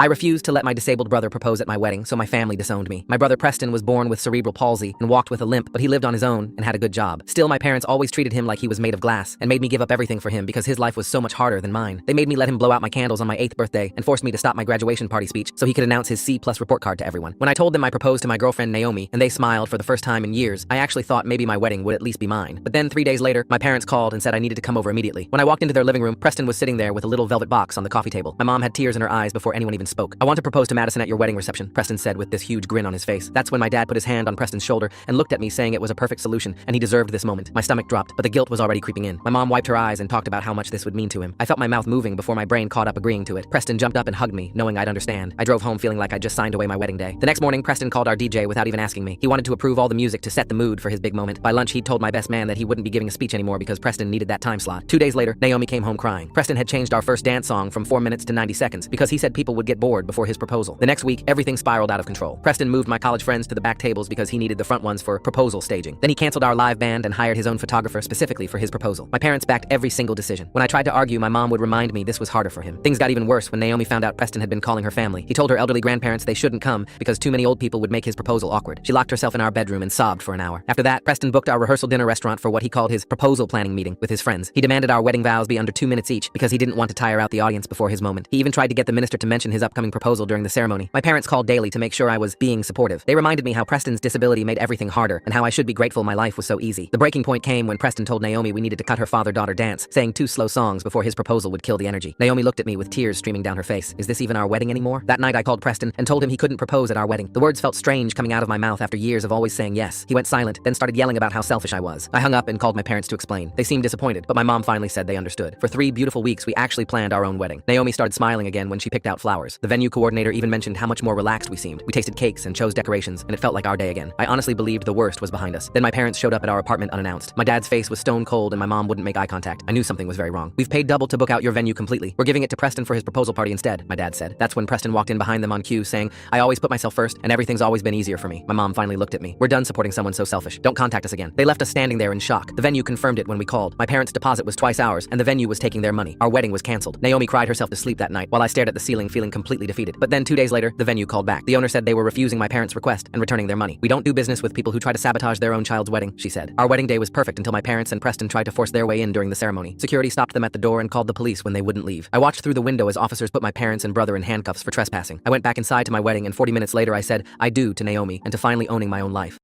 I refused to let my disabled brother propose at my wedding, so my family disowned me. My brother Preston was born with cerebral palsy and walked with a limp, but he lived on his own and had a good job. Still, my parents always treated him like he was made of glass and made me give up everything for him because his life was so much harder than mine. They made me let him blow out my candles on my 8th birthday and forced me to stop my graduation party speech so he could announce his C+ report card to everyone. When I told them I proposed to my girlfriend Naomi and they smiled for the first time in years, I actually thought maybe my wedding would at least be mine. But then 3 days later, my parents called and said I needed to come over immediately. When I walked into their living room, Preston was sitting there with a little velvet box on the coffee table. My mom had tears in her eyes before anyone even spoke. "I want to propose to Madison at your wedding reception," Preston said with this huge grin on his face. That's when my dad put his hand on Preston's shoulder and looked at me saying it was a perfect solution and he deserved this moment. My stomach dropped, but the guilt was already creeping in. My mom wiped her eyes and talked about how much this would mean to him. I felt my mouth moving before my brain caught up agreeing to it. Preston jumped up and hugged me, knowing I'd understand. I drove home feeling like I'd just signed away my wedding day. The next morning, Preston called our DJ without even asking me. He wanted to approve all the music to set the mood for his big moment. By lunch, he told my best man that he wouldn't be giving a speech anymore because Preston needed that time slot. 2 days later, Naomi came home crying. Preston had changed our first dance song from 4 minutes to 90 seconds because he said people would get bored before his proposal. The next week, everything spiraled out of control. Preston moved my college friends to the back tables because he needed the front ones for proposal staging. Then he canceled our live band and hired his own photographer specifically for his proposal. My parents backed every single decision. When I tried to argue, my mom would remind me this was harder for him. Things got even worse when Naomi found out Preston had been calling her family. He told her elderly grandparents they shouldn't come because too many old people would make his proposal awkward. She locked herself in our bedroom and sobbed for an hour. After that, Preston booked our rehearsal dinner restaurant for what he called his proposal planning meeting with his friends. He demanded our wedding vows be under 2 minutes each because he didn't want to tire out the audience before his moment. He even tried to get the minister to mention his upcoming proposal during the ceremony. My parents called daily to make sure I was being supportive. They reminded me how Preston's disability made everything harder and how I should be grateful my life was so easy. The breaking point came when Preston told Naomi we needed to cut her father-daughter dance, saying 2 slow songs before his proposal would kill the energy. Naomi looked at me with tears streaming down her face. Is this even our wedding anymore? That night I called Preston and told him he couldn't propose at our wedding. The words felt strange coming out of my mouth after years of always saying yes. He went silent, then started yelling about how selfish I was. I hung up and called my parents to explain. They seemed disappointed, but my mom finally said they understood. For 3 beautiful weeks, we actually planned our own wedding. Naomi started smiling again when she picked out flowers. The venue coordinator even mentioned how much more relaxed we seemed. We tasted cakes and chose decorations, and it felt like our day again. I honestly believed the worst was behind us. Then my parents showed up at our apartment unannounced. My dad's face was stone cold and my mom wouldn't make eye contact. I knew something was very wrong. "We've paid double to book out your venue completely. We're giving it to Preston for his proposal party instead," my dad said. That's when Preston walked in behind them on cue saying, "I always put myself first and everything's always been easier for me." My mom finally looked at me. "We're done supporting someone so selfish. Don't contact us again." They left us standing there in shock. The venue confirmed it when we called. My parents' deposit was twice ours and the venue was taking their money. Our wedding was canceled. Naomi cried herself to sleep that night while I stared at the ceiling feeling completely defeated. But then 2 days later, the venue called back. The owner said they were refusing my parents' request and returning their money. "We don't do business with people who try to sabotage their own child's wedding," she said. Our wedding day was perfect until my parents and Preston tried to force their way in during the ceremony. Security stopped them at the door and called the police when they wouldn't leave. I watched through the window as officers put my parents and brother in handcuffs for trespassing. I went back inside to my wedding and 40 minutes later I said, "I do" to Naomi and to finally owning my own life.